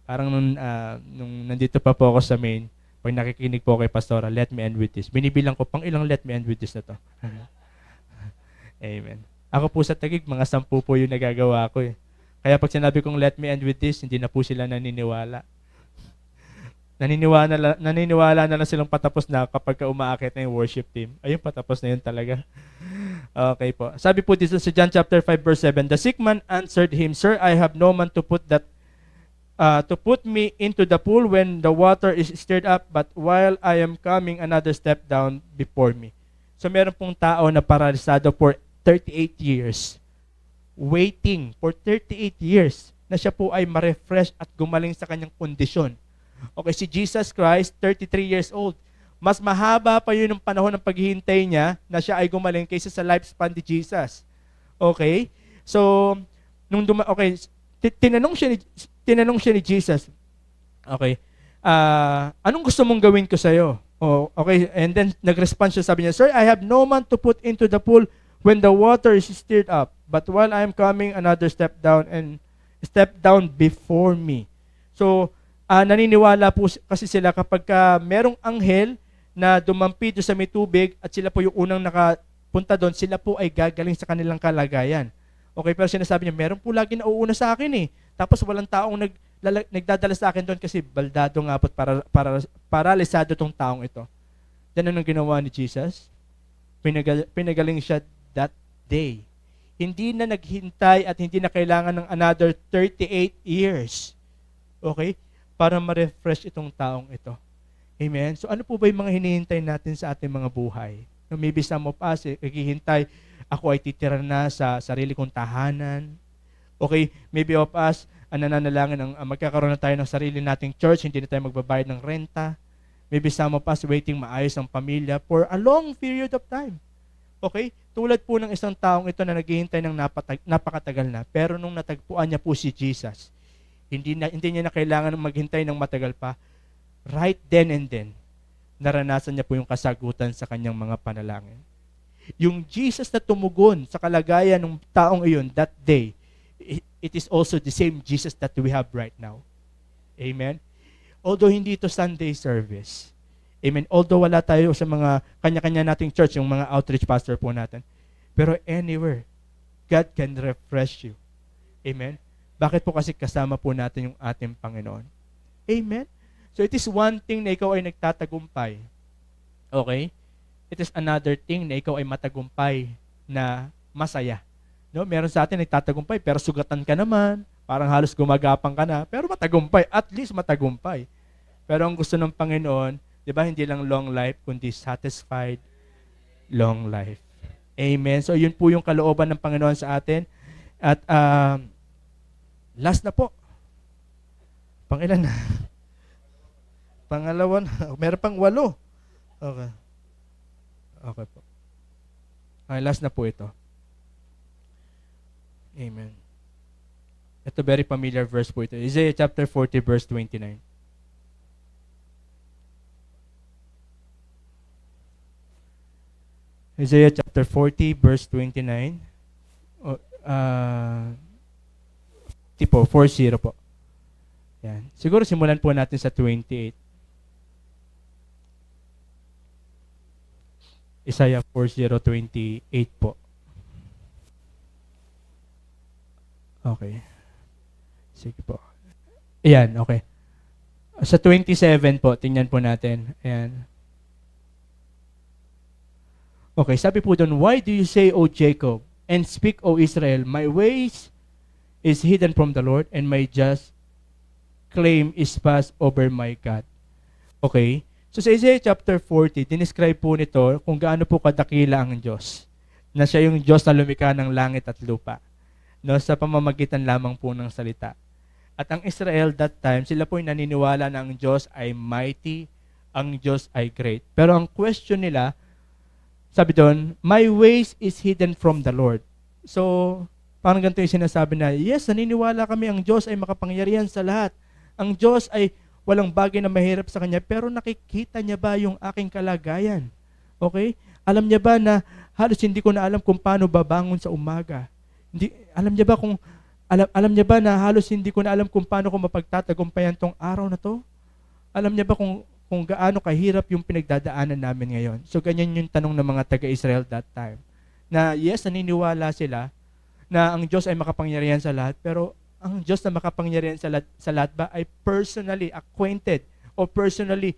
Parang nung nandito pa po ako sa main, pag nakikinig po kay Pastora, let me end with this. Binibilang ko, pang ilang let me end with this na to. Amen. Ako po sa Taguig, mga 10 po yung nagagawa ko eh. Kaya pag sinabi kong let me end with this, hindi na po sila naniniwala. Naniniwala na lang silang patapos na kapag umaakit na yung worship team. Ayun, patapos na yun talaga. Okay po. Sabi po dito sa John chapter 5 verse 7, the sick man answered him, Sir, I have no man to put me into the pool when the water is stirred up, but while I am coming, another step down before me. So meron pong tao na paralisado for 38 years. Waiting for 38 years na siya po ay ma-refresh at gumaling sa kanyang kondisyon. Okay, si Jesus Christ, 33 years old. Mas mahaba pa yun ng panahon ng paghihintay niya na siya ay gumaling kaysa sa lifespan ni Jesus. Okay? So, tinanong siya ni Jesus, okay, anong gusto mong gawin ko sa'yo? Oh, okay, and then nag-respond siya, sabi niya, Sir, I have no man to put into the pool when the water is stirred up. But while I am coming, another step down before me. So, naniniwala po kasi sila kapag merong anghel na dumampi doon sa may tubig at sila po yung unang nakapunta doon, sila po ay gagaling sa kanilang kalagayan. Okay, pero sinasabi niya, meron po lagi na uuna sa akin eh. Tapos walang taong nagdadala sa akin doon kasi baldado nga po paralisado tong taong ito. Yan ang ginawa ni Jesus. Pinagaling siya that day. Hindi na naghintay at hindi na kailangan ng another 38 years. Okay? Para ma-refresh itong taong ito. Amen? So ano po ba yung mga hinihintay natin sa ating mga buhay? Maybe some of us, naghihintay, ako ay titira na sa sarili kong tahanan. Okay, maybe of us, nananalangin magkakaroon na tayo ng sarili nating church, hindi na tayo magbabayad ng renta. Maybe some of us waiting maayos ang pamilya for a long period of time. Okay? Tulad po ng isang taong ito na naghihintay ng napakatagal na, pero nung natagpuan niya po si Jesus, hindi niya na kailangan maghintay ng matagal pa. Right then and then, naranasan niya po yung kasagutan sa kanyang mga panalangin. Yung Jesus na tumugon sa kalagayan ng taong iyon that day, it is also the same Jesus that we have right now. Amen? Although hindi ito Sunday service. Amen? Although wala tayo sa mga kanya-kanya nating church, yung mga outreach pastor po natin. Pero anywhere, God can refresh you. Amen? Bakit po kasi kasama po natin yung ating Panginoon? Amen? So it is one thing na ikaw ay nagtatagumpay. Okay? It is another thing na ikaw ay matagumpay na masaya. No, meron sa atin nagtatagumpay pero sugatan ka naman, parang halos gumagapang ka na, pero matagumpay, at least matagumpay. Pero ang gusto ng Panginoon, 'di ba, hindi lang long life kundi satisfied long life. Amen. So yun po yung kalooban ng Panginoon sa atin. At last na po. Pangilan na? Pangalawa na. Meron pang 8. Okay. Okay po. Okay, last na po ito. Amen. Ito very familiar verse po ito. Isaiah chapter 40 verse 29. Isaiah chapter 40 verse 29. Tipo 40 po. Yan. Siguro simulan po natin sa 28. Isaiah 40:28 po. Okay. Sige po. Ayan, okay. Sa 27 po, tingnan po natin. Ayan. Okay, sabi po doon, why do you say, O Jacob, and speak, O Israel, my ways is hidden from the Lord, and my claim is passed over my God. Okay? So sa Isaiah chapter 40, dinescribe po nito kung gaano po kadakila ang Diyos. Na siya yung Diyos na lumikha ng langit at lupa. No, sa pamamagitan lamang po ng salita. At ang Israel that time, sila po yung naniniwala na ang Diyos ay mighty, ang Diyos ay great. Pero ang question nila, sabi doon, my ways is hidden from the Lord. So, parang ganito yung sinasabi na, yes, naniniwala kami ang Diyos ay makapangyarihan sa lahat. Ang Diyos ay walang bagay na mahirap sa Kanya, pero nakikita niya ba yung aking kalagayan? Okay? Alam niya ba na halos hindi ko na alam kung paano babangon sa umaga? Alam niya ba alam niya ba na halos hindi ko na alam kung paano ko mapagtatagumpayan tong araw na to? Alam niya ba kung gaano kahirap yung pinagdadaanan namin ngayon? So ganyan yung tanong ng mga taga-Israel that time. Na yes, naniniwala sila na ang Diyos ay makapangyarihan sa lahat, pero ang Diyos na makapangyarihan sa lahat ba ay personally acquainted o personally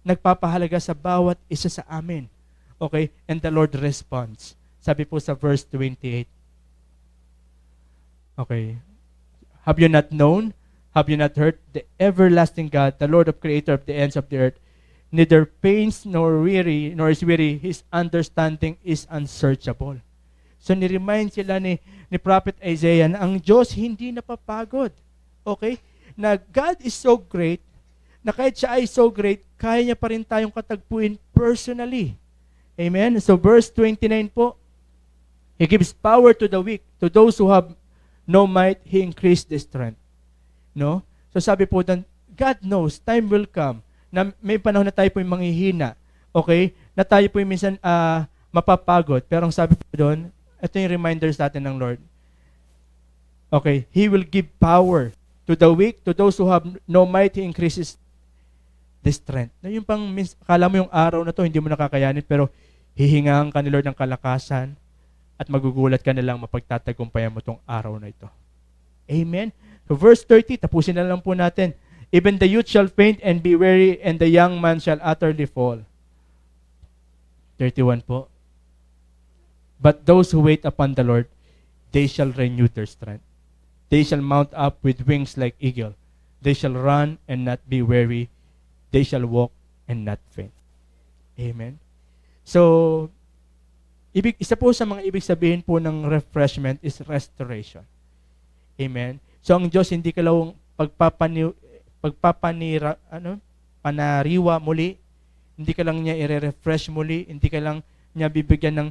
nagpapahalaga sa bawat isa sa amin. Okay? And the Lord responds. Sabi po sa verse 28. Okay. Have you not known? Have you not heard? The everlasting God, the Lord of creator of the ends of the earth, neither pains nor is weary, His understanding is unsearchable. So ni-remind sila ni Prophet Isaiah na ang Diyos hindi napapagod. Okay? Na God is so great, na kahit siya ay so great, kaya niya pa rin tayong katagpuin personally. Amen? So verse 29 po, He gives power to the weak, to those who have no might, He increased the strength. No? So sabi po doon, God knows, time will come, na may panahon na tayo po yung manghihina. Okay? Na tayo po yung minsan mapapagod. Pero ang sabi po doon, ito yung reminders natin ng Lord. Okay, He will give power to the weak, to those who have no might, He increases the strength. Na yung pang, akala mo yung araw na to, hindi mo nakakayanin, pero hihingaan ka ni Lord ng kalakasan at magugulat ka na lang mapagtatagumpayan mo tong araw na ito. Amen? So verse 30, tapusin na lang po natin. Even the youth shall faint and be weary, and the young man shall utterly fall. 31 po. But those who wait upon the Lord, they shall renew their strength. They shall mount up with wings like eagle. They shall run and not be weary. They shall walk and not faint. Amen? So, isa po sa mga ibig sabihin po ng refreshment is restoration. Amen? So, ang Diyos hindi ka lang panariwa muli, hindi ka lang niya i-refresh muli, hindi ka lang niya bibigyan ng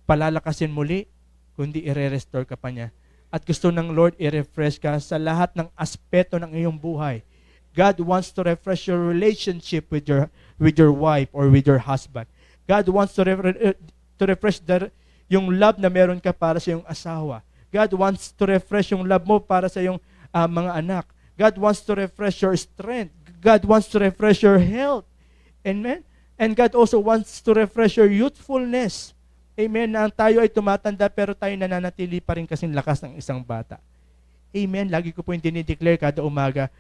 palalakasin muli, kundi i-restore ka pa niya. At gusto ng Lord i-refresh ka sa lahat ng aspeto ng iyong buhay. God wants to refresh your relationship with your wife or with your husband. God wants to refresh yung love na meron ka para sa iyong asawa. God wants to refresh yung love mo para sa iyong mga anak. God wants to refresh your strength. God wants to refresh your health. Amen? And God also wants to refresh your youthfulness. Amen, na tayo ay tumatanda pero tayo nananatili pa rin kasing lakas ng isang bata. Amen, lagi ko po yung dinideclare kada umaga,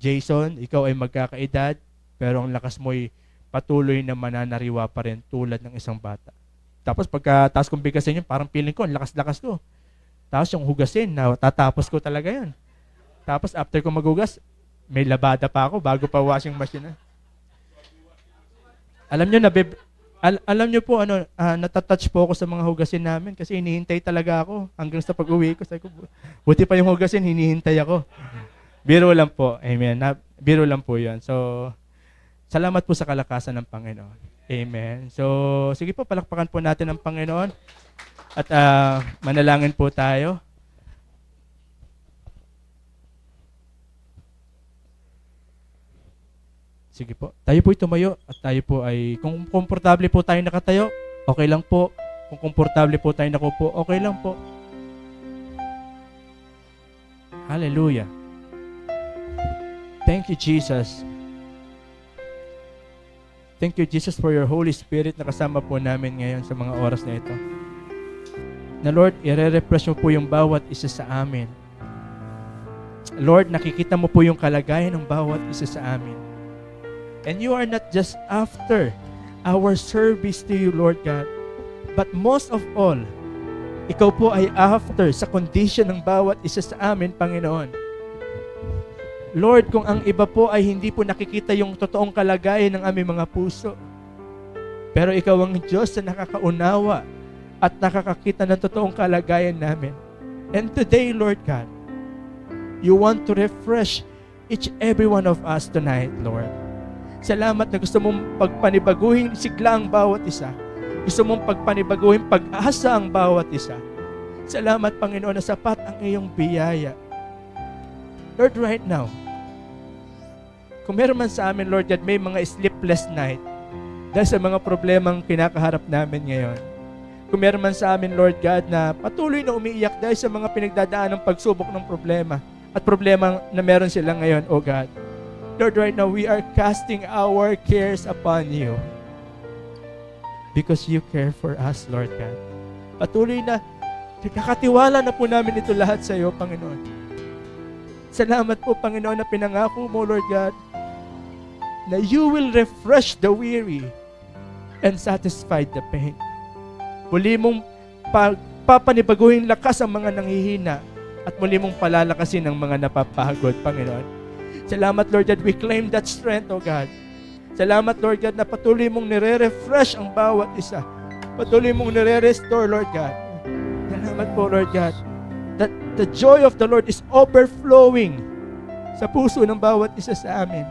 Jason, ikaw ay magkakaedad, pero ang lakas mo ay patuloy na mananariwa pa rin tulad ng isang bata. Tapos pagkataas kong bigasin yun, parang feeling ko, ang lakas-lakas ko. Tapos yung hugasin, tatapos ko talaga yan. Tapos after ko magugas, may labada pa ako bago pa washing machine. Alam niyo po, natatouch po ako sa mga hugasin namin kasi hinihintay talaga ako hanggang sa pag-uwi ko. Sabi ko, buti pa yung hugasin, hinihintay ako. Biro lang po. Amen. Biro lang po yun. So, salamat po sa kalakasan ng Panginoon. Amen. So, sige po, palakpakan po natin ang Panginoon. At manalangin po tayo. Sige po. Tayo po tumayo at tayo po ay, kung komportable po tayo nakatayo, okay lang po. Kung komportable po tayo nakupo, okay lang po. Hallelujah. Thank you, Jesus. Thank you, Jesus, for your Holy Spirit na kasama po namin ngayon sa mga oras na ito. Na Lord, i-refresh mo po yung bawat isa sa amin. Lord, nakikita mo po yung kalagayan ng bawat isa sa amin. And you are not just after our service to you, Lord God, but most of all, ikaw po ay after sa condition ng bawat isa sa amin, Panginoon. Lord, kung ang iba po ay hindi po nakikita yung totoong kalagayan ng aming mga puso, pero Ikaw ang Diyos na nakakaunawa at nakakakita ng totoong kalagayan namin. And today, Lord God, You want to refresh each every one of us tonight, Lord. Salamat na gusto mong pagpanibaguhin sigla ang bawat isa. Gusto mong pagpanibaguhin pag-asa ang bawat isa. Salamat, Panginoon, na sapat ang iyong biyaya. Lord, right now, kung meron man sa amin, Lord God, may mga sleepless night dahil sa mga problemang kinakaharap namin ngayon. Kung meron man sa amin, Lord God, na patuloy na umiiyak dahil sa mga pinagdadaan ng pagsubok ng problema at problema na meron sila ngayon, O God. Lord, right now, we are casting our cares upon You because You care for us, Lord God. Patuloy na, nakatiwala na po namin ito lahat sa Iyo, Panginoon. Salamat po, Panginoon, na pinangako Mo, Lord God, na You will refresh the weary and satisfy the pain. Muli mong papanibaguhin lakas ang mga nanghihina at muli mong palalakasin ang mga napapagod, Panginoon. Salamat, Lord God, we claim that strength, O God. Salamat, Lord God, na patuloy mong nire-refresh ang bawat isa. Patuloy mong nire-restore, Lord God. Salamat po, Lord God, that the joy of the Lord is overflowing sa puso ng bawat isa sa amin.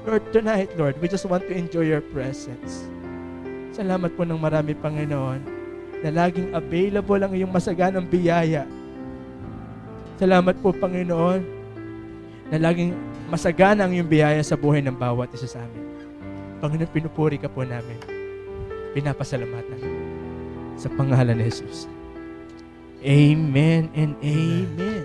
Lord, tonight, Lord, we just want to enjoy Your presence. Salamat po ng marami, Panginoon, na laging available ang iyong masaganang biyaya. Salamat po, Panginoon, na laging masagana ang iyong biyaya sa buhay ng bawat isa sa amin. Panginoon, pinupuri ka po namin. Pinapasalamatan sa pangalan ni Jesus. Amen and amen.